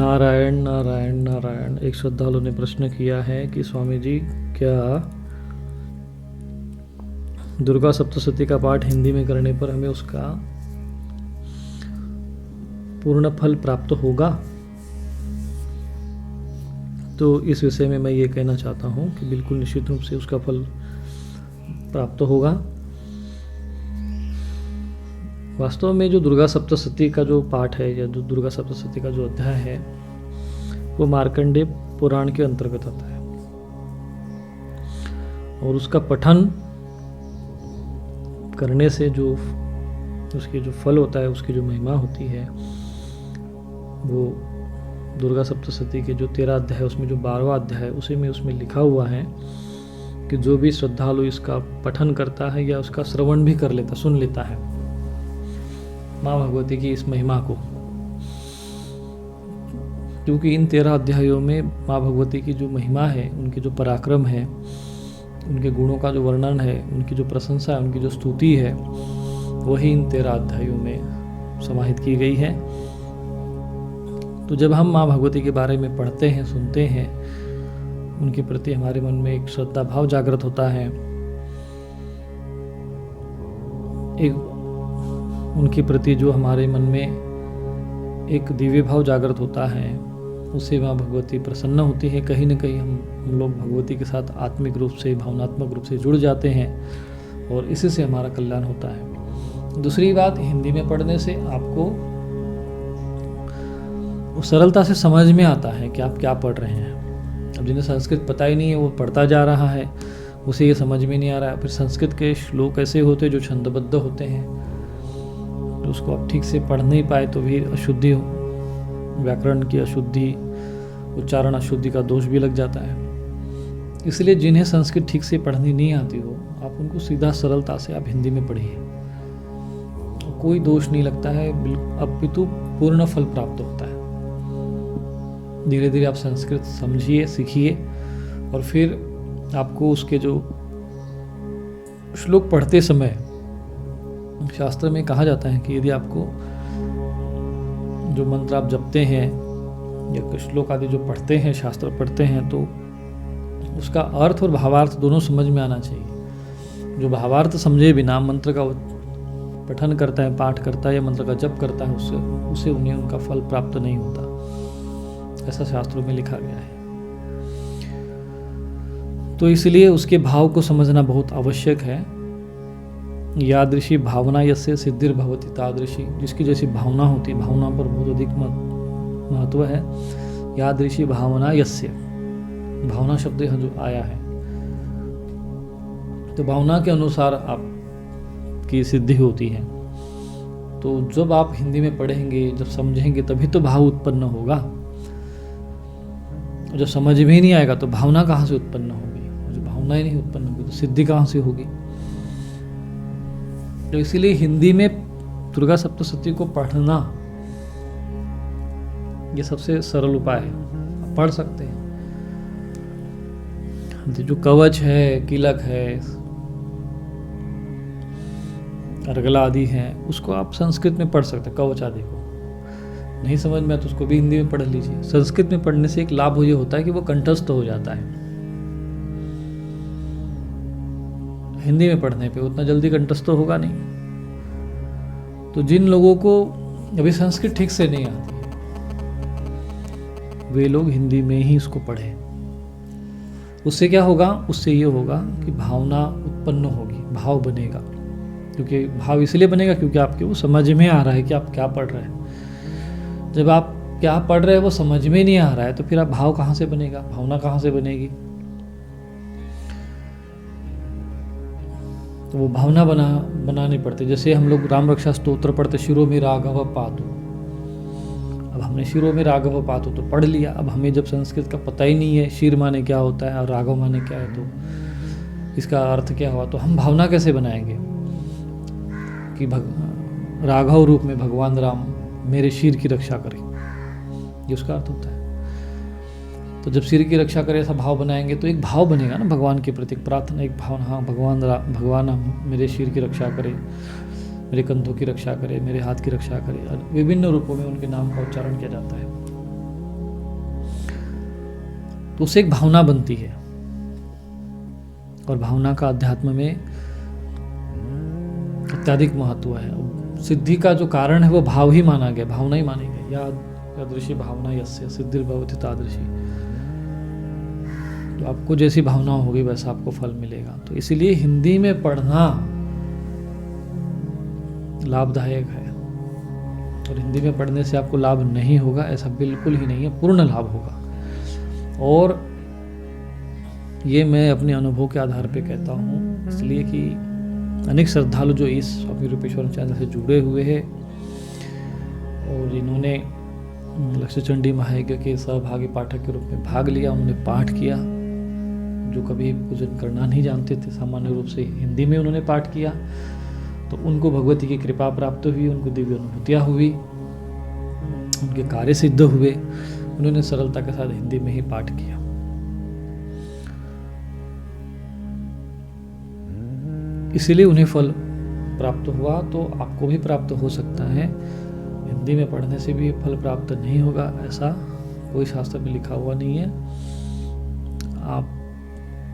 नारायण नारायण नारायण। एक श्रद्धालु ने प्रश्न किया है कि स्वामी जी, क्या दुर्गा सप्तशती का पाठ हिंदी में करने पर हमें उसका पूर्ण फल प्राप्त होगा? तो इस विषय में मैं ये कहना चाहता हूँ कि बिल्कुल निश्चित रूप से उसका फल प्राप्त होगा। वास्तव में जो दुर्गा सप्तशती का जो पाठ है या जो दुर्गा सप्तशती का जो अध्याय है वो मार्कंडेय पुराण के अंतर्गत आता है, और उसका पठन करने से जो उसके जो फल होता है, उसकी जो महिमा होती है, वो दुर्गा सप्तशती के जो 13 अध्याय है उसमें जो 12वां अध्याय है उसी में उसमें लिखा हुआ है कि जो भी श्रद्धालु इसका पठन करता है या उसका श्रवण भी कर लेता, सुन लेता है माँ भगवती की इस महिमा को, क्योंकि इन 13 अध्यायों में माँ भगवती की जो महिमा है, उनके जो पराक्रम है, उनके गुणों का जो वर्णन है, उनकी जो प्रशंसा है, उनकी जो स्तुति है, वही इन 13 अध्यायों में समाहित की गई है। तो जब हम माँ भगवती के बारे में पढ़ते हैं, सुनते हैं, उनके प्रति हमारे मन में एक श्रद्धा भाव जागृत होता है, एक उनके प्रति जो हमारे मन में एक दिव्य भाव जागृत होता है, उससे माँ भगवती प्रसन्न होती है। कहीं न कहीं हम लोग भगवती के साथ आत्मिक रूप से, भावनात्मक रूप से जुड़ जाते हैं और इसी से हमारा कल्याण होता है। दूसरी बात, हिंदी में पढ़ने से आपको वो सरलता से समझ में आता है कि आप क्या पढ़ रहे हैं। अब जिन्हें संस्कृत पता ही नहीं है वो पढ़ता जा रहा है, उसे ये समझ में नहीं आ रहा है। फिर संस्कृत के श्लोक ऐसे होते हैं जो छंदबद्ध होते हैं, तो उसको आप ठीक से पढ़ नहीं पाए तो भी अशुद्धि, व्याकरण की अशुद्धि, उच्चारण अशुद्धि का दोष भी लग जाता है। इसलिए जिन्हें संस्कृत ठीक से पढ़नी नहीं आती हो, आप उनको सीधा सरलता से आप हिंदी में पढ़िए, कोई दोष नहीं लगता है, अपितु पूर्ण फल प्राप्त होता है। धीरे धीरे आप संस्कृत समझिए, सीखिए, और फिर आपको उसके जो श्लोक पढ़ते समय शास्त्र में कहा जाता है कि यदि आपको जो मंत्र आप जपते हैं या श्लोक आदि जो पढ़ते हैं, शास्त्र पढ़ते हैं, तो उसका अर्थ और भावार्थ दोनों समझ में आना चाहिए। जो भावार्थ समझे बिना मंत्र का पठन करता है, पाठ करता है या मंत्र का जप करता है, उससे उन्हें उनका फल प्राप्त नहीं होता, ऐसा शास्त्रों में लिखा गया है। तो इसलिए उसके भाव को समझना बहुत आवश्यक है। यादृशी भावना यस्य सिद्धिर्भवति तादृशी, जिसकी जैसी भावना होती है, भावना पर बहुत अधिक महत्व है। यादृशी भावना यस्य, भावना शब्द यहाँ जो आया है, तो भावना के अनुसार आपकी सिद्धि होती है। तो जब आप हिंदी में पढ़ेंगे, जब समझेंगे, तभी तो भाव उत्पन्न होगा। जब समझ में ही नहीं आएगा तो भावना कहाँ से उत्पन्न होगी? जब भावना ही नहीं उत्पन्न होगी तो सिद्धि कहाँ से होगी? तो इसीलिए हिंदी में दुर्गा सप्तशती को पढ़ना ये सबसे सरल उपाय है। आप पढ़ सकते हैं। जो कवच है, किलक है, अर्गला आदि है, उसको आप संस्कृत में पढ़ सकते हैं। कवच आदि को नहीं समझ में तो उसको भी हिंदी में पढ़ लीजिए। संस्कृत में पढ़ने से एक लाभ ये होता है कि वो कंठस्थ हो जाता है। हिंदी में पढ़ने पे उतना जल्दी कंठस्थ होगा नहीं। तो जिन लोगों को अभी संस्कृत ठीक से नहीं आती, वे लोग हिंदी में ही इसको पढ़ें। उससे क्या होगा? उससे ये होगा कि भावना उत्पन्न होगी, भाव बनेगा। क्योंकि भाव इसलिए बनेगा क्योंकि आपके वो समझ में आ रहा है कि आप क्या पढ़ रहे हैं। जब आप क्या पढ़ रहे हैं वो समझ में नहीं आ रहा है तो फिर आप भाव कहाँ से बनेगा, भावना कहाँ से बनेगी? तो वो भावना बनानी पड़ती। जैसे हम लोग राम रक्षा स्तोत्र पढ़ते, शिरो में राघव पातु। अब हमने शिरो में राघव पातु तो पढ़ लिया। अब हमें जब संस्कृत का पता ही नहीं है शिर माने क्या होता है और राघव माने क्या है, तो इसका अर्थ क्या हुआ, तो हम भावना कैसे बनाएंगे कि राघव रूप में भगवान राम मेरे शीर की रक्षा करे, ये उसका अर्थ होता है। तो जब शीर की रक्षा करे ऐसा भाव बनाएंगे तो एक भाव बनेगा ना भगवान के प्रति, प्रार्थना, एक भावना। हाँ, भगवान मेरे शीर की रक्षा करे, मेरे कंधों की रक्षा करे, मेरे हाथ की रक्षा करे। विभिन्न रूपों में उनके नाम का उच्चारण किया जाता है। तो उससे एक भावना बनती है, और भावना का अध्यात्म में अत्यधिक महत्व है। सिद्धि का जो कारण है वो भाव ही माना गया, भावना ही मानी गई। यादृशी भावना यस्य सिद्धिर्भवति तादृशी। तो आपको जैसी भावना होगी वैसा आपको फल मिलेगा। तो इसीलिए हिंदी में पढ़ना लाभदायक है, और हिंदी में पढ़ने से आपको लाभ नहीं होगा ऐसा बिल्कुल ही नहीं है, पूर्ण लाभ होगा। और ये मैं अपने अनुभव के आधार पे कहता हूँ, इसलिए कि अनेक श्रद्धालु जो इस स्वामी रूपेश्वर चैनल से जुड़े हुए हैं और इन्होंने लक्ष्य चंडी महायज्ञ के सहभागी पाठक के रूप में भाग लिया, उन्होंने पाठ किया, जो कभी पूजन करना नहीं जानते थे, सामान्य रूप से हिंदी में उन्होंने पाठ किया, तो उनको भगवती की कृपा प्राप्त हुई, उनको दिव्य अनुभूतियाँ हुई, उनके कार्य सिद्ध हुए। उन्होंने सरलता के साथ हिंदी में ही पाठ किया। इसीलिए उन्हें फल प्राप्त हुआ, तो आपको भी प्राप्त हो सकता है। हिंदी में पढ़ने से भी फल प्राप्त नहीं होगा ऐसा कोई शास्त्र में लिखा हुआ नहीं है। आप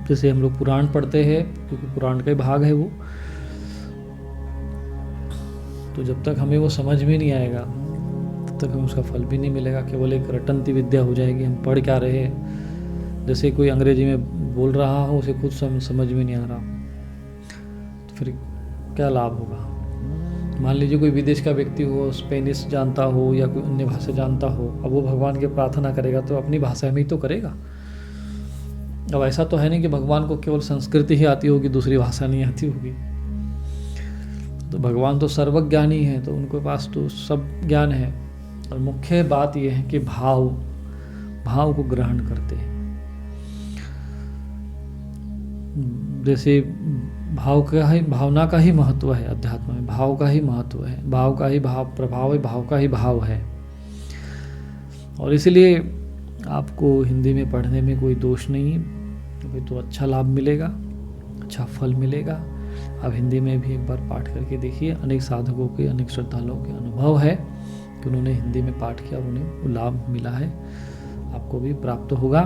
जैसे हम लोग पुराण पढ़ते हैं, क्योंकि पुराण का ही भाग है वो, तो जब तक हमें वो समझ में नहीं आएगा तब तक हमें उसका फल भी नहीं मिलेगा। केवल एक रटंती विद्या हो जाएगी, हम पढ़ क्या रहे हैं। जैसे कोई अंग्रेजी में बोल रहा हो, उसे खुद समझ में नहीं आ रहा, तो फिर क्या लाभ होगा। मान लीजिए कोई विदेश का व्यक्ति हो, स्पेनिश जानता हो या कोई अन्य भाषा जानता हो, अब वो भगवान की प्रार्थना करेगा तो अपनी भाषा में ही तो करेगा। अब ऐसा तो है नहीं कि भगवान को केवल संस्कृत ही आती होगी, दूसरी भाषा नहीं आती होगी। तो भगवान तो सर्वज्ञानी है, तो उनके पास तो सब ज्ञान है। और मुख्य बात यह है कि भाव को ग्रहण करते हैं। जैसे भावना का ही महत्व है अध्यात्म में, भाव का ही महत्व है, भाव का ही प्रभाव है, भाव का ही भाव है। और इसलिए आपको हिंदी में पढ़ने में कोई दोष नहीं है, तो अच्छा लाभ मिलेगा, अच्छा फल मिलेगा। आप हिंदी में भी एक बार पाठ करके देखिए। अनेक साधकों के, अनेक श्रद्धालुओं के अनुभव है कि उन्होंने हिंदी में पाठ किया, उन्हें वो लाभ मिला है, आपको भी प्राप्त होगा।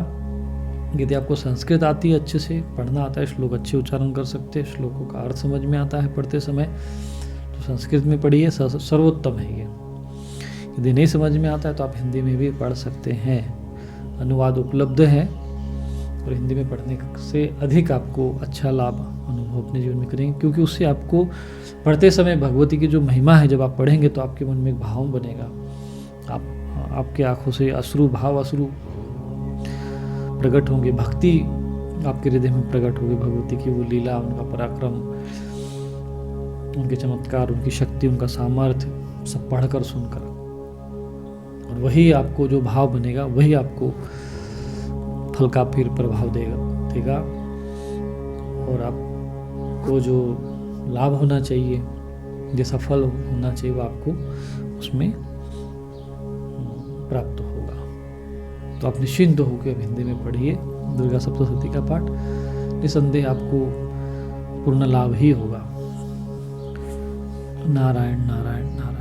यदि आपको संस्कृत आती है, अच्छे से पढ़ना आता है, श्लोक अच्छे उच्चारण कर सकते हैं, श्लोकों का अर्थ समझ में आता है पढ़ते समय, तो संस्कृत में पढ़िए, सर्वोत्तम है ये। यदि नहीं समझ में आता है तो आप हिंदी में भी पढ़ सकते हैं, अनुवाद उपलब्ध है। और हिंदी में पढ़ने से अधिक आपको अच्छा लाभ अनुभव अपने जीवन में करेंगे, क्योंकि उससे आपको पढ़ते समय भगवती की जो महिमा है, जब आप पढ़ेंगे तो आपके मन में एक भाव बनेगा। आपके आंखों से अश्रु प्रकट होंगे, भक्ति आपके हृदय में प्रकट होगी भगवती की, वो लीला, उनका पराक्रम, उनके चमत्कार, उनकी शक्ति, उनका सामर्थ्य, सब पढ़कर सुनकर। और वही आपको जो भाव बनेगा, वही आपको फल का फिर प्रभाव देगा। और आपको जो लाभ होना चाहिए, जैसा फल होना चाहिए, वो आपको उसमें प्राप्त होगा। तो आप निश्चिंत होकर हिंदी में पढ़िए दुर्गा सप्तशती का पाठ, निसंदेह आपको पूर्ण लाभ ही होगा। नारायण नारायण नारायण।